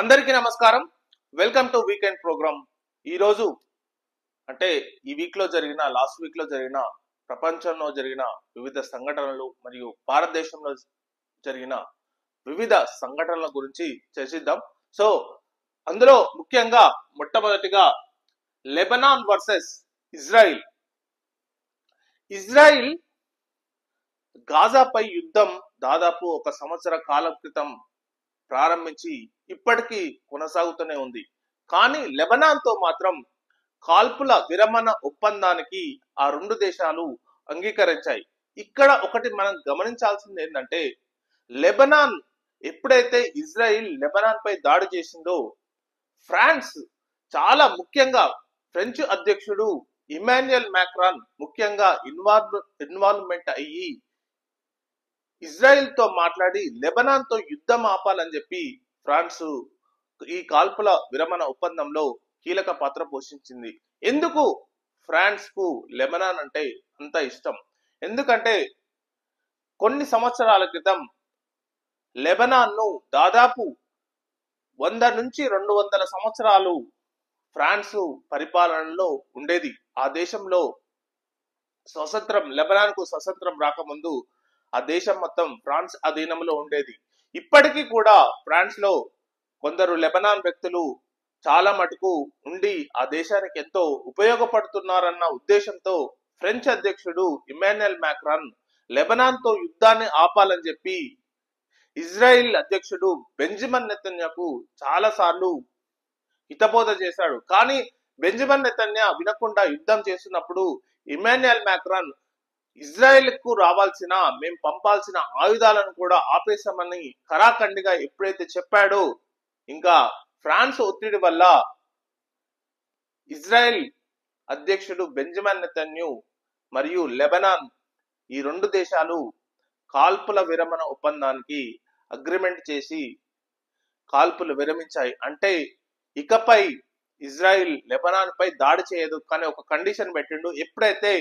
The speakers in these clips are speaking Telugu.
అందరికీ నమస్కారం. Welcome to weekend programme. ఈ రోజు అంటే ఈ వీక్ లో జరిగిన లాస్ట్ వీక్ లో జరిగిన ప్రపంచంలో జరిగిన వివిధ సంఘటనలు మరియు భారతదేశంలో జరిగిన వివిధ సంఘటనల గురించి చర్చిద్దాం. సో అందులో ముఖ్యంగా మొట్టమొదటిగా లెబనాన్ వర్సెస్ ఇజ్రాయిల్. ఇజ్రాయిల్ గాజాపై యుద్ధం దాదాపు ఒక సంవత్సర కాలం క్రితం ప్రారంభించి ఇప్పటికీ కొనసాగుతూనే ఉంది. కానీ లెబనాన్ తో మాత్రం కాల్పుల విరమణ ఒప్పందానికి ఆ రెండు దేశాలు అంగీకరించాయి. ఇక్కడ ఒకటి మనం గమనించాల్సింది ఏంటంటే, లెబనాన్ ఎప్పుడైతే ఇజ్రాయిల్ లెబనాన్ పై దాడి చేసిందో, ఫ్రాన్స్ చాలా ముఖ్యంగా ఫ్రెంచ్ అధ్యక్షుడు ఇమాన్యుయల్ మాక్రాన్ ముఖ్యంగా ఇన్వాల్వ్మెంట్ అయ్యి ఇజ్రాయెల్ తో మాట్లాడి లెబనాన్ తో యుద్ధం ఆపాలని చెప్పి ఫ్రాన్స్ ఈ కాల్పుల విరమణ ఒప్పందంలో కీలక పాత్ర పోషించింది. ఎందుకు ఫ్రాన్స్ కు లెబనాన్ అంటే అంత ఇష్టం? ఎందుకంటే కొన్ని సంవత్సరాల క్రితం లెబనాన్ ను దాదాపు 100 నుంచి 200 సంవత్సరాలు ఫ్రాన్స్ పరిపాలనలో ఉండేది. ఆ దేశంలో లెబనాన్ కు స్వతంత్రం రాకముందు ఆ దేశం మొత్తం ఫ్రాన్స్ అధీనంలో ఉండేది. ఇప్పటికీ కూడా ఫ్రాన్స్ లో కొందరు లెబనాన్ వ్యక్తులు చాలా మటుకు ఉండి ఆ దేశానికి ఎంతో ఉపయోగపడుతున్నారన్న ఉద్దేశంతో ఫ్రెంచ్ అధ్యక్షుడు ఇమాన్యుయల్ మాక్రాన్ లెబనాన్ తో యుద్ధాన్ని ఆపాలని చెప్పి ఇజ్రాయిల్ అధ్యక్షుడు బెంజమిన్ నెతన్యాహు చాలా సార్లు హితబోధ చేశాడు. కానీ బెంజమిన్ నెతన్యాహు వినకుండా యుద్ధం చేస్తున్నప్పుడు ఇమాన్యుయల్ మాక్రాన్ ఇజ్రాయెల్ కు రావాల్సిన మేము పంపాల్సిన ఆయుధాలను కూడా ఆపేశామని ఖరాఖండిగా ఎప్పుడైతే చెప్పాడో, ఇంకా ఫ్రాన్స్ ఒత్తిడి వల్ల ఇజ్రాయెల్ అధ్యక్షుడు బెంజమిన్ నెతన్యాహు మరియు లెబనాన్ ఈ రెండు దేశాలు కాల్పుల విరమణ ఒప్పందానికి అగ్రిమెంట్ చేసి కాల్పులు విరమించాయి. అంటే ఇకపై ఇజ్రాయిల్ లెబనాన్ పై దాడి చేయదు. కానీ ఒక కండిషన్ పెట్టిండు, ఎప్పుడైతే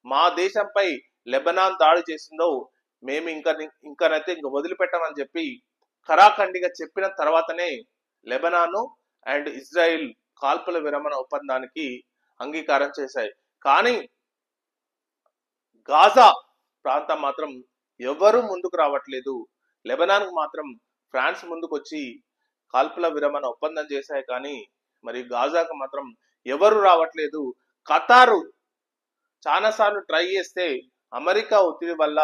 మా దేశంపై లెబనాన్ దాడి చేసిందో మేము ఇంకనైతే వదిలిపెట్టమని చెప్పి ఖరాఖండిగా చెప్పిన తర్వాతనే లెబనాన్ అండ్ ఇజ్రాయిల్ కాల్పుల విరమణ ఒప్పందానికి అంగీకారం చేశాయి. కానీ గాజా ప్రాంతం మాత్రం ఎవరు ముందుకు రావట్లేదు. లెబనాన్ మాత్రం ఫ్రాన్స్ ముందుకు వచ్చి కాల్పుల విరమణ ఒప్పందం చేశాయి, కానీ మరి గాజాకు మాత్రం ఎవరు రావట్లేదు. ఖతారు చాలా సార్లు ట్రై చేస్తే అమెరికా ఒత్తిడి వల్ల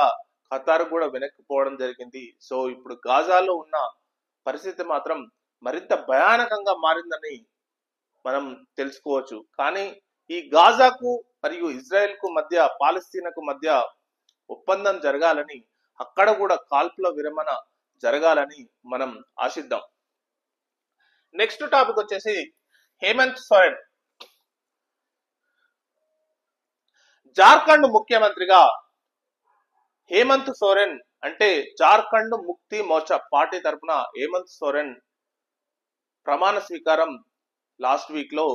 ఖతార్ కూడా వెనక్కిపోవడం జరిగింది. సో ఇప్పుడు గాజాలో ఉన్న పరిస్థితి మాత్రం మరింత భయానకంగా మారిందని మనం తెలుసుకోవచ్చు. కానీ ఈ గాజాకు మరియు ఇజ్రాయెల్ కు మధ్య, పాలస్తీనాకు మధ్య ఒప్పందం జరగాలని, అక్కడ కూడా కాల్పుల విరమణ జరగాలని మనం ఆశిద్దాం. నెక్స్ట్ టాపిక్ వచ్చేసి హేమంత్ సోరెన్. జార్ఖండ్ ముఖ్యమంత్రిగా హేమంత్ సోరెన్, అంటే జార్ఖండ్ ముక్తి మోర్చా పార్టీ తరఫున హేమంత్ సోరెన్ ప్రమాణ స్వీకారం లాస్ట్ వీక్ లో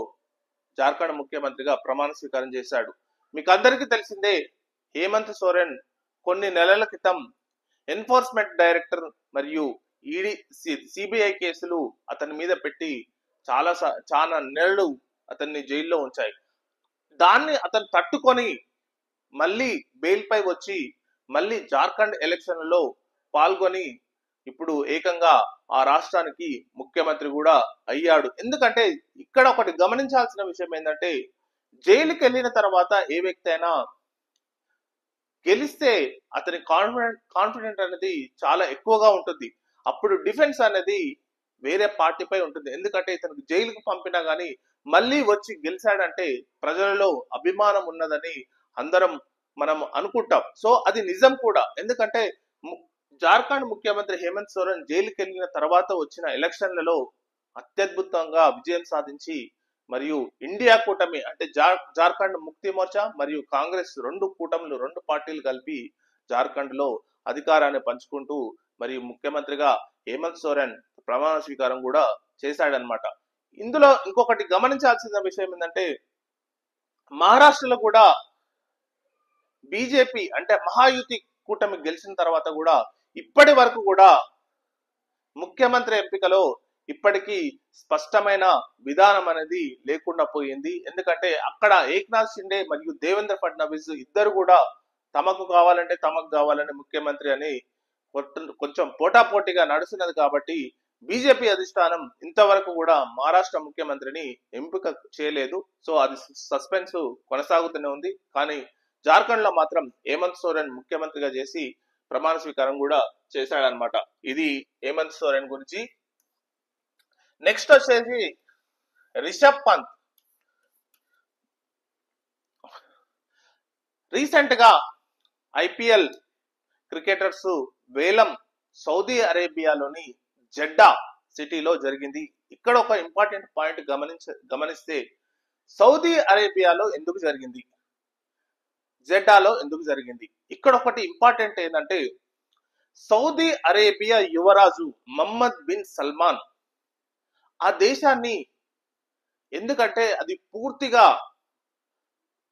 జార్ఖండ్ ముఖ్యమంత్రిగా ప్రమాణ స్వీకారం చేశాడు. మీకు అందరికీ తెలిసిందే, హేమంత్ సోరెన్ కొన్ని నెలల క్రితం ఎన్ఫోర్స్మెంట్ డైరెక్టర్ మరియు ఈడీ సిబిఐ కేసులు అతని మీద పెట్టి చాలా నెలలు అతన్ని జైల్లో ఉంచాయి. దాన్ని అతను తట్టుకొని మళ్ళీ బెయిల్ పై వచ్చి మళ్ళీ జార్ఖండ్ ఎలక్షన్లలో పాల్గొని ఇప్పుడు ఏకంగా ఆ రాష్ట్రానికి ముఖ్యమంత్రి కూడా అయ్యాడు. ఎందుకంటే ఇక్కడ ఒకటి గమనించాల్సిన విషయం ఏంటంటే, జైలుకి వెళ్ళిన తర్వాత ఏ వ్యక్తి అయినా గెలిస్తే అతని కాన్ఫిడెంట్ అనేది చాలా ఎక్కువగా ఉంటుంది. అప్పుడు డిఫెన్స్ అనేది వేరే పార్టీపై ఉంటుంది. ఎందుకంటే ఇతనికి జైలుకు పంపినా గానీ మళ్ళీ వచ్చి గెలిచాడంటే ప్రజలలో అభిమానం ఉన్నదని అందరం మనం అనుకుంటాం. సో అది నిజం కూడా. ఎందుకంటే జార్ఖండ్ ముఖ్యమంత్రి హేమంత్ సోరెన్ జైలుకి వెళ్ళిన తర్వాత వచ్చిన ఎలక్షన్లలో అత్యద్భుతంగా విజయం సాధించి, మరియు ఇండియా కూటమి అంటే జార్ఖండ్ ముక్తి మోర్చా మరియు కాంగ్రెస్ రెండు పార్టీలు కలిపి జార్ఖండ్ లో అధికారాన్ని పంచుకుంటూ మరియు ముఖ్యమంత్రిగా హేమంత్ సోరెన్ ప్రమాణ స్వీకారం కూడా చేశాడనమాట. ఇందులో ఇంకొకటి గమనించాల్సిన విషయం ఏంటంటే, మహారాష్ట్రలో కూడా బీజేపీ అంటే మహాయుతి కూటమి గెలిచిన తర్వాత కూడా ఇప్పటి వరకు కూడా ముఖ్యమంత్రి ఎంపికలో ఇప్పటికీ స్పష్టమైన విధానం అనేది లేకుండా పోయింది. ఎందుకంటే అక్కడ ఏక్నాథ్ షిండే మరియు దేవేంద్ర ఫడ్నవీస్ ఇద్దరు కూడా తమకు కావాలని ముఖ్యమంత్రి అని కొంచెం పోటాపోటీగా నడుస్తున్నది కాబట్టి బీజేపీ అధిష్టానం ఇంతవరకు కూడా మహారాష్ట్ర ముఖ్యమంత్రిని ఎంపిక చేయలేదు. సో అది సస్పెన్స్ కొనసాగుతూనే ఉంది. కానీ జార్ఖండ్ లో మాత్రం హేమంత్ సోరెన్ ముఖ్యమంత్రిగా చేసి ప్రమాణ స్వీకారం కూడా చేశాడనమాట. ఇది హేమంత్ సోరెన్ గురించి. నెక్స్ట్ వచ్చేసి రిషబ్ పంత్. రీసెంట్ గా ఐపీఎల్ క్రికెటర్స్ వేలం సౌదీ అరేబియాలోని జెడ్డా సిటీలో జరిగింది. ఇక్కడ ఒక ఇంపార్టెంట్ పాయింట్ గమనిస్తే సౌదీ అరేబియాలో ఎందుకు జరిగింది, జెడ్డాలో ఎందుకు జరిగింది, ఇక్కడ ఒకటి ఇంపార్టెంట్ ఏంటంటే సౌదీ అరేబియా యువరాజు మహమ్మద్ బిన్ సల్మాన్ ఆ దేశాన్ని, ఎందుకంటే అది పూర్తిగా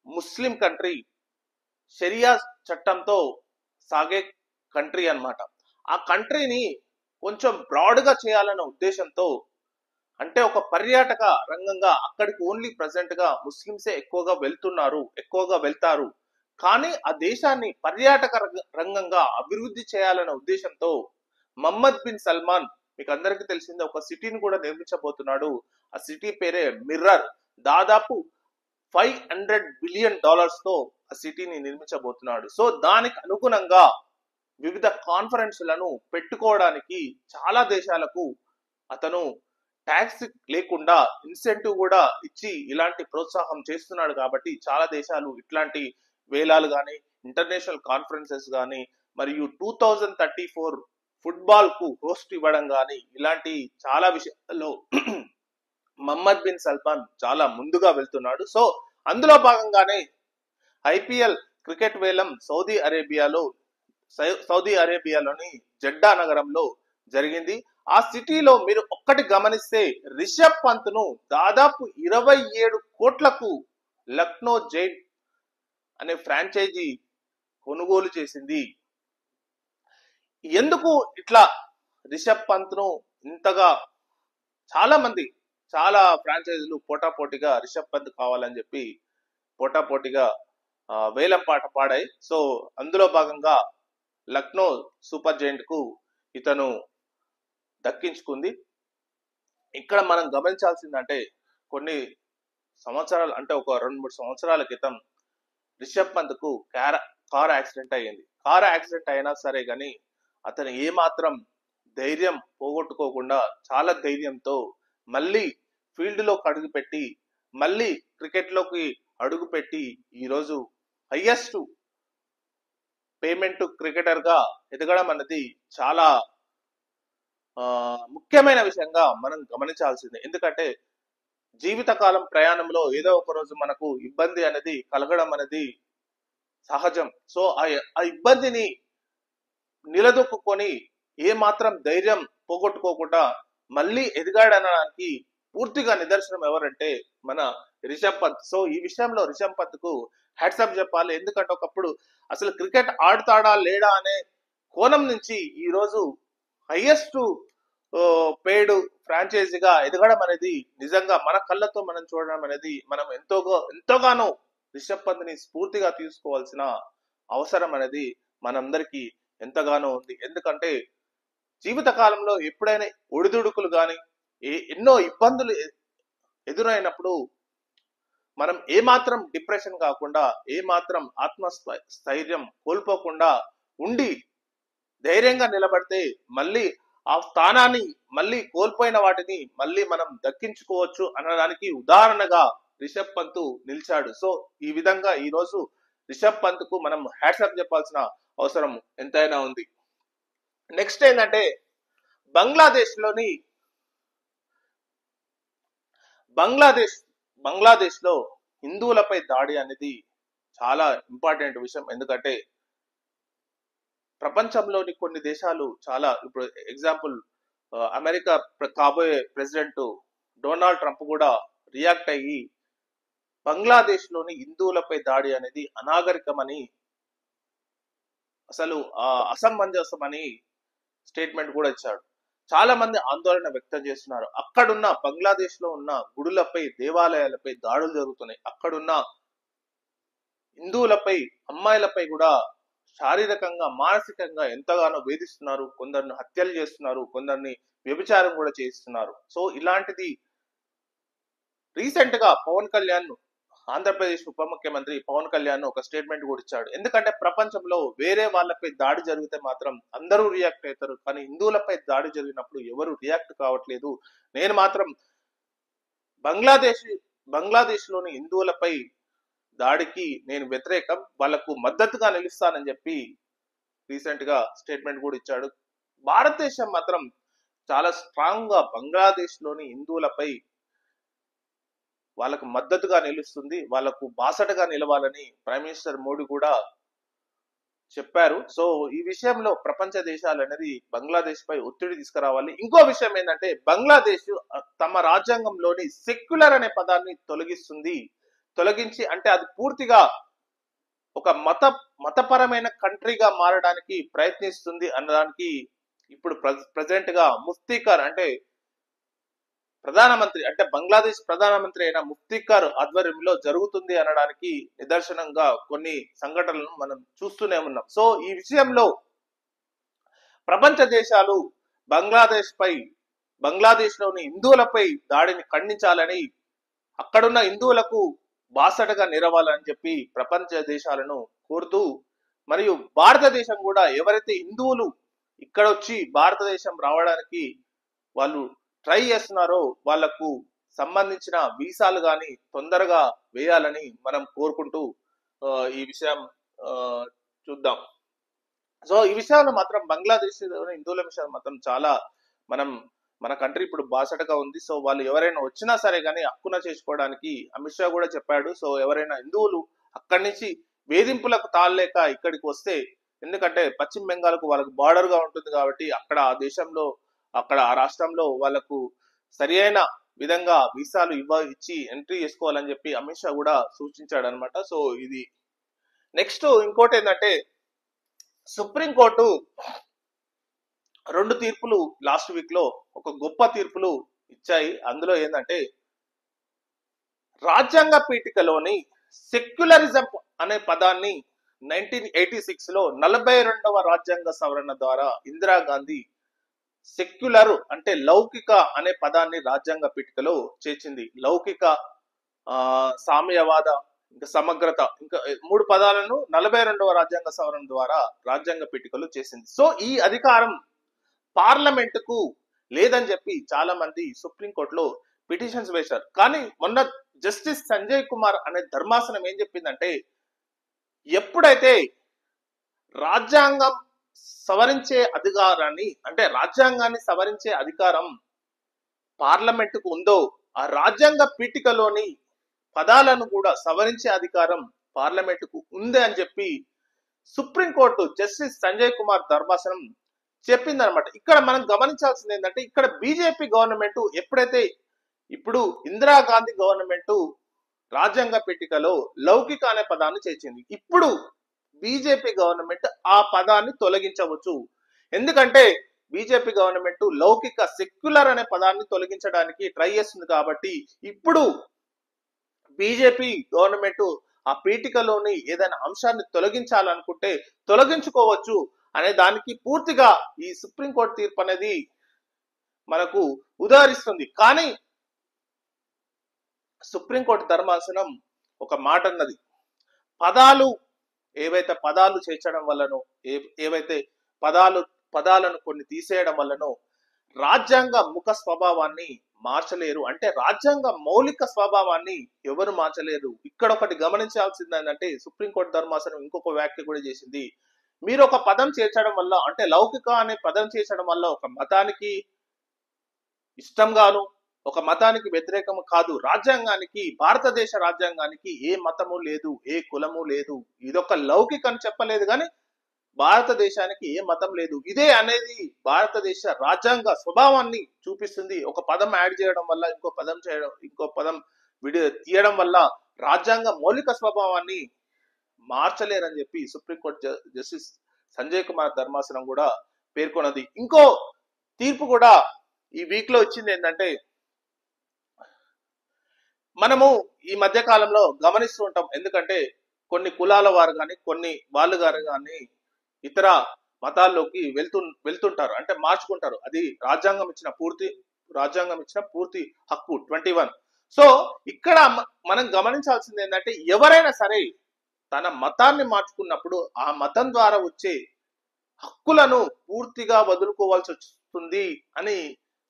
ముస్లిం కంట్రీ, షరియా చట్టంతో సాగే కంట్రీ అన్నమాట. ఆ కంట్రీని కొంచెం బ్రాడ్ గా చేయాలన్న ఉద్దేశంతో, అంటే ఒక పర్యాటక రంగంగా అక్కడికి ఓన్లీ ప్రజెంట్ గా ముస్లింసే ఎక్కువగా వెళ్తారు, కానీ ఆ దేశాన్ని పర్యాటక రంగంగా అభివృద్ధి చేయాలన్న ఉద్దేశంతో మహమ్మద్ బిన్ సల్మాన్, మీకు అందరికీ తెలిసిందే, ఒక సిటీని కూడా నిర్మించబోతున్నాడు. ఆ సిటీ పేరే మిర్రర్. దాదాపు $500 బిలియన్ తో ఆ సిటీని నిర్మించబోతున్నాడు. సో దానికి అనుగుణంగా వివిధ కాన్ఫరెన్స్లను పెట్టుకోవడానికి చాలా దేశాలకు అతను ట్యాక్స్ లేకుండా ఇన్సెంటివ్ కూడా ఇచ్చి ఇలాంటి ప్రోత్సాహం చేస్తున్నాడు. కాబట్టి చాలా దేశాలు ఇట్లాంటి వేలాలు కానీ, ఇంటర్నేషనల్ కాన్ఫరెన్సెస్ కానీ, మరియు 2034 ఫుట్బాల్ కు హోస్ట్ ఇవ్వడం కానీ, ఇలాంటి చాలా విషయాల్లో మహమ్మద్ బిన్ సల్మాన్ చాలా ముందుగా వెళ్తున్నాడు. సో అందులో భాగంగానే ఐపీఎల్ క్రికెట్ వేలం సౌదీ అరేబియాలోని జెడ్డా నగరంలో జరిగింది. ఆ సిటీలో మీరు ఒక్కటి గమనిస్తే రిషబ్ పంత్ ను దాదాపు 27 కోట్లకు లక్నో జైంట్ అనే ఫ్రాంచైజీ కొనుగోలు చేసింది. ఎందుకు ఇట్లా రిషబ్ పంత్ ను ఇంతగా చాలా ఫ్రాంచైజీలు పోటాపోటీగా రిషబ్ పంత్ కావాలని చెప్పి పోటాపోటీగా వేలం పాట పాడాయి. సో అందులో భాగంగా లక్నో సూపర్ జైంట్ కు ఇతను దక్కించుకుంది. ఇక్కడ మనం గమనించాల్సిందంటే కొన్ని సంవత్సరాలు, అంటే ఒక 2-3 సంవత్సరాల క్రితం రిషబ్ పంత్ కు కార్ యాక్సిడెంట్ అయ్యింది. కార్ యాక్సిడెంట్ అయినా సరే కానీ అతను ఏమాత్రం ధైర్యం పోగొట్టుకోకుండా చాలా ధైర్యంతో మళ్ళీ ఫీల్డ్ లోకి అడుగుపెట్టి, మళ్ళీ క్రికెట్ లోకి అడుగుపెట్టి ఈరోజు హైయెస్ట్ పేమెంట్ క్రికెటర్ గా ఎదగడం అనేది చాలా ముఖ్యమైన విషయంగా మనం గమనించాల్సిందే. ఎందుకంటే జీవితకాలం ప్రయాణంలో ఏదో ఒక రోజు మనకు ఇబ్బంది అనేది కలగడం అనేది సహజం. సో ఆ ఇబ్బందిని నిలదొక్కుని ఏ మాత్రం ధైర్యం పోగొట్టుకోకుండా మళ్ళీ ఎదిగాడనడానికి పూర్తిగా నిదర్శనం ఎవరంటే మన రిషబ్ పంత్. సో ఈ విషయంలో రిషబ్ పంత్ కు హ్యాట్సాప్ చెప్పాలి. ఎందుకంటే ఒకప్పుడు అసలు క్రికెట్ ఆడుతాడా లేడా అనే కోణం నుంచి ఈ రోజు హైయెస్ట్ పేడ్ ఫ్రాంచైజీగా ఎదగడం అనేది నిజంగా మన కళ్ళతో మనం చూడడం అనేది మనం ఎంతోగానో రిషబ్ పంత్ ని స్ఫూర్తిగా తీసుకోవాల్సిన అవసరం అనేది మనందరికీ ఎంతగానో ఉంది. ఎందుకంటే జీవిత కాలంలో ఎప్పుడైనా ఒడిదుడుకులు కానీ ఎన్నో ఇబ్బందులు ఎదురైనప్పుడు మనం ఏమాత్రం డిప్రెషన్ కాకుండా, ఏమాత్రం ఆత్మస్థైర్యం కోల్పోకుండా ఉండి ధైర్యంగా నిలబడితే మళ్ళీ ఆ స్థానాన్ని, మళ్ళీ కోల్పోయిన వాటిని మళ్ళీ మనం దక్కించుకోవచ్చు అనడానికి ఉదాహరణగా రిషబ్ పంత్ నిలిచాడు. సో ఈ విధంగా ఈ రోజు రిషబ్ పంత్ కు మనం హ్యాట్సాప్ చెప్పాల్సిన అవసరం ఎంతైనా ఉంది. నెక్స్ట్ ఏంటంటే బంగ్లాదేశ్ లో హిందువులపై దాడి అనేది చాలా ఇంపార్టెంట్ విషయం. ఎందుకంటే ప్రపంచంలోని కొన్ని దేశాలు చాలా, ఇప్పుడు ఎగ్జాంపుల్ అమెరికా కాబోయే ప్రెసిడెంట్ డొనాల్డ్ ట్రంప్ కూడా రియాక్ట్ అయ్యి బంగ్లాదేశ్ లోని హిందువులపై దాడి అనేది అనాగరికమని, అసలు అసమంజసమని స్టేట్మెంట్ కూడా ఇచ్చాడు. చాలా మంది ఆందోళన వ్యక్తం చేస్తున్నారు. అక్కడున్న బంగ్లాదేశ్ లో ఉన్న గుడులపై, దేవాలయాలపై దాడులు జరుగుతున్నాయి. అక్కడున్న హిందువులపై, అమ్మాయిలపై కూడా శారీరకంగా, మానసికంగా ఎంతగానో వేధిస్తున్నారు. కొందరిని హత్యలు చేస్తున్నారు, కొందరిని వ్యభిచారం కూడా చేస్తున్నారు. సో ఇలాంటిది రీసెంట్ గా పవన్ కళ్యాణ్, ఆంధ్రప్రదేశ్ ఉప ముఖ్యమంత్రి పవన్ కళ్యాణ్ ఒక స్టేట్మెంట్ కూడా ఇచ్చాడు. ఎందుకంటే ప్రపంచంలో వేరే వాళ్ళపై దాడి జరిగితే మాత్రం అందరూ రియాక్ట్ అవుతారు, కానీ హిందువులపై దాడి జరిగినప్పుడు ఎవరు రియాక్ట్ కావట్లేదు. నేను మాత్రం బంగ్లాదేశ్ లోని హిందువులపై దాడికి నేను వ్యతిరేకం, వాళ్లకు మద్దతుగా నిలుస్తానని చెప్పి రీసెంట్ గా స్టేట్మెంట్ కూడా ఇచ్చాడు. భారతదేశం మాత్రం చాలా స్ట్రాంగ్ గా బంగ్లాదేశ్ లోని హిందువులపై వాళ్ళకు మద్దతుగా నిలుస్తుంది, వాళ్లకు బాసటగా నిలవాలని ప్రైమ్ మినిస్టర్ మోడీ కూడా చెప్పారు. సో ఈ విషయంలో ప్రపంచ దేశాలు అనేది బంగ్లాదేశ్ పై ఒత్తిడి తీసుకురావాలి. ఇంకో విషయం ఏంటంటే బంగ్లాదేశ్ తమ రాజ్యాంగంలోని సెక్యులర్ అనే పదాన్ని తొలగించి, అంటే అది పూర్తిగా ఒక మతపరమైన కంట్రీగా మారడానికి ప్రయత్నిస్తుంది అన్నదానికి ఇప్పుడు ప్రజెంట్ గా ముఫ్తీఖర్ అంటే ప్రధానమంత్రి, అంటే బంగ్లాదేశ్ ప్రధానమంత్రి అయిన ముఫ్తీఖర్ ఆధ్వర్యంలో జరుగుతుంది అనడానికి నిదర్శనంగా కొన్ని సంఘటనలను మనం చూస్తూనే ఉన్నాం. సో ఈ విషయంలో ప్రపంచ దేశాలు బంగ్లాదేశ్ లోని హిందువులపై దాడిని ఖండించాలని, అక్కడున్న హిందువులకు బాసటగా నిలవాలని చెప్పి ప్రపంచ దేశాలను కోరుతూ, మరియు భారతదేశం కూడా ఎవరైతే హిందువులు ఇక్కడ వచ్చి భారతదేశం రావడానికి వాళ్ళు ట్రై చేస్తున్నారో వాళ్లకు సంబంధించిన వీసాలు కానీ తొందరగా వేయాలని మనం కోరుకుంటూ ఈ విషయం చూద్దాం. సో ఈ విషయాలు మాత్రం బంగ్లాదేశ్ హిందువుల విషయాలు మాత్రం చాలా మన కంట్రీ ఇప్పుడు బాసటగా ఉంది. సో వాళ్ళు ఎవరైనా వచ్చినా సరే కానీ హక్కున చేసుకోవడానికి అమిత్ షా కూడా చెప్పాడు. సో ఎవరైనా హిందువులు అక్కడి నుంచి వేధింపులకు తాళలేక ఇక్కడికి వస్తే, ఎందుకంటే పశ్చిమ బెంగాల్కు వాళ్ళకు బార్డర్ గా ఉంటుంది కాబట్టి అక్కడ ఆ రాష్ట్రంలో వాళ్ళకు సరి అయిన విధంగా వీసాలు ఇచ్చి ఎంట్రీ చేసుకోవాలని చెప్పి అమిత్ షా కూడా సూచించాడు అనమాట. సో ఇది నెక్స్ట్ ఇంకోటి ఏంటంటే సుప్రీంకోర్టు 2 తీర్పులు లాస్ట్ వీక్ లో ఒక గొప్ప తీర్పులు ఇచ్చాయి. అందులో ఏంటంటే రాజ్యాంగ పీఠికలోని సెక్యులరిజం అనే పదాన్ని 1986 లో 42వ రాజ్యాంగ సవరణ ద్వారా ఇందిరాగాంధీ సెక్యులర్ అంటే లౌకిక అనే పదాన్ని రాజ్యాంగ పీఠికలో చేర్చింది. లౌకిక, సామ్యవాద, ఇంకా సమగ్రత, ఇంకా 3 పదాలను 42వ రాజ్యాంగ సవరణ ద్వారా రాజ్యాంగ పీఠికలో చేసింది. సో ఈ అధికారం పార్లమెంటుకు లేదని చెప్పి చాలా మంది సుప్రీంకోర్టులో పిటిషన్స్ వేశారు. కానీ మొన్న జస్టిస్ సంజయ్ కుమార్ అనే ధర్మాసనం ఏం చెప్పిందంటే, ఎప్పుడైతే రాజ్యాంగం సవరించే అధికారాన్ని, అంటే రాజ్యాంగాన్ని సవరించే అధికారం పార్లమెంటుకు ఉందో, ఆ రాజ్యాంగ పీఠికలోని పదాలను కూడా సవరించే అధికారం పార్లమెంటుకు ఉంది అని చెప్పి సుప్రీంకోర్టు జస్టిస్ సంజయ్ కుమార్ ధర్మాసనం చెప్పిందనమాట. ఇక్కడ మనం గమనించాల్సింది ఏంటంటే, ఇక్కడ బీజేపీ గవర్నమెంట్ ఎప్పుడైతే ఇప్పుడు ఇందిరాగాంధీ గవర్నమెంట్ రాజ్యాంగ పీఠికలో లౌకిక అనే పదాన్ని చేర్చింది, ఇప్పుడు బీజేపీ గవర్నమెంట్ ఆ పదాన్ని తొలగించవచ్చు. ఎందుకంటే బీజేపీ గవర్నమెంట్ లౌకిక సెక్యులర్ అనే పదాన్ని తొలగించడానికి ట్రై చేస్తుంది కాబట్టి ఇప్పుడు బీజేపీ గవర్నమెంట్ ఆ పీఠికలోని ఏదైనా అంశాన్ని తొలగించాలనుకుంటే తొలగించుకోవచ్చు అనే దానికి పూర్తిగా ఈ సుప్రీంకోర్టు తీర్పు అనేది మనకు ఉదాహరిస్తుంది. కానీ సుప్రీంకోర్టు ధర్మాసనం ఒక మాట అన్నది, ఏవైతే పదాలు చేర్చడం వల్లనో, ఏవైతే పదాలను కొన్ని తీసేయడం వల్లనో రాజ్యాంగ ముఖ స్వభావాన్ని మార్చలేరు, అంటే రాజ్యాంగ మౌలిక స్వభావాన్ని ఎవరు మార్చలేరు. ఇక్కడ ఒకటి గమనించాల్సింది ఏంటంటే, సుప్రీంకోర్టు ధర్మాసనం ఇంకొక వ్యాఖ్య కూడా చేసింది, మీరు ఒక పదం చేర్చడం వల్ల, అంటే లౌకిక అనే పదం చేర్చడం వల్ల ఒక మతానికి ఇష్టంగాను ఒక మతానికి వ్యతిరేకము కాదు. రాజ్యాంగానికి, భారతదేశ రాజ్యాంగానికి ఏ మతము లేదు, ఏ కులము లేదు. ఇదొక లౌకిక అని చెప్పలేదు, కానీ భారతదేశానికి ఏ మతం లేదు. ఇదే అనేది భారతదేశ రాజ్యాంగ స్వభావాన్ని చూపిస్తుంది. ఒక పదం యాడ్ చేయడం వల్ల ఇంకో పదం తీయడం వల్ల రాజ్యాంగ మౌలిక స్వభావాన్ని మార్చలేరని చెప్పి సుప్రీంకోర్టు జస్టిస్ సంజయ్ కుమార్ ధర్మాసనం కూడా పేర్కొన్నది. ఇంకో తీర్పు కూడా ఈ వీక్ లో ఇచ్చింది ఏంటంటే, మనము ఈ మధ్య కాలంలో గమనిస్తూ ఉంటాం. ఎందుకంటే కొన్ని కులాల వారు కానీ కొన్ని వాళ్ళు గారు కానీ ఇతర మతాల్లోకి వెళ్తుంటారు, అంటే మార్చుకుంటారు. అది రాజ్యాంగం ఇచ్చిన పూర్తి హక్కు 21. సో ఇక్కడ మనం గమనించాల్సింది ఏంటంటే, ఎవరైనా సరే తన మతాన్ని మార్చుకున్నప్పుడు ఆ మతం ద్వారా వచ్చే హక్కులను పూర్తిగా వదులుకోవాల్సి వస్తుంది అని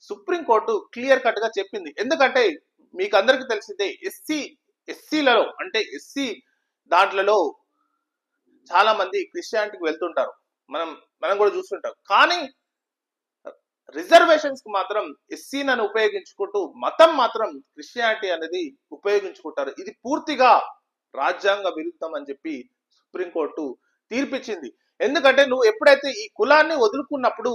సుప్రీంకోర్టు క్లియర్ కట్ గా చెప్పింది. ఎందుకంటే మీకు అందరికీ తెలిసిందే, ఎస్సీలలో అంటే ఎస్సీ దాంట్లలో చాలా మంది క్రిస్టియానిటీకి వెళ్తుంటారు, మనం కూడా చూస్తుంటాం. కానీ రిజర్వేషన్స్ కి మాత్రం ఎస్సీలను ఉపయోగించుకుంటూ మతం మాత్రం క్రిస్టియానిటీ అనేది ఉపయోగించుకుంటారు. ఇది పూర్తిగా రాజ్యాంగ విరుద్ధం అని చెప్పి సుప్రీంకోర్టు తీర్పిచ్చింది. ఎందుకంటే నువ్వు ఎప్పుడైతే ఈ కులాన్ని వదులుకున్నప్పుడు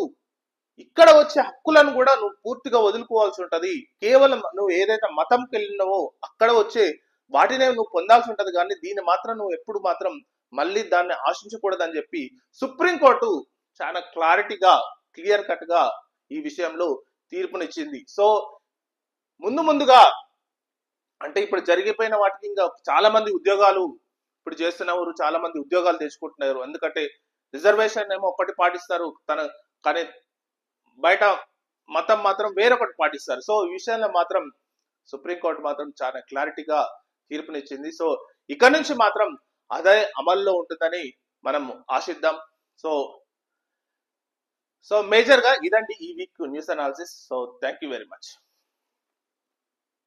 ఇక్కడ వచ్చే హక్కులను కూడా నువ్వు పూర్తిగా వదులుకోవాల్సి ఉంటది. కేవలం నువ్వు ఏదైతే మతంకి వెళ్ళినావో అక్కడ వచ్చే వాటినే నువ్వు పొందాల్సి ఉంటది, కానీ దీన్ని మాత్రం నువ్వు ఎప్పుడు మాత్రం మళ్ళీ దాన్ని ఆశించకూడదని చెప్పి సుప్రీంకోర్టు చాలా క్లారిటీగా క్లియర్ కట్ గా ఈ విషయంలో తీర్పునిచ్చింది. సో ముందుగా అంటే ఇప్పుడు జరిగిపోయిన వాటికి ఇంకా చాలా మంది ఉద్యోగాలు ఇప్పుడు చేస్తున్నవారు చాలా మంది ఉద్యోగాలు తెచ్చుకుంటున్నారు. ఎందుకంటే రిజర్వేషన్ ఏమో ఒకటి పాటిస్తారు, కానీ బయట మతం మాత్రం వేరొకటి పాటిస్తారు. సో ఈ విషయంలో మాత్రం సుప్రీంకోర్టు మాత్రం చాలా క్లారిటీగా తీర్పునిచ్చింది. సో ఇక నుంచి మాత్రం అదే అమల్లో ఉంటుందని మనం ఆశిద్దాం. సో మేజర్ గా ఇదండి ఈ week news analysis. So thank you very much.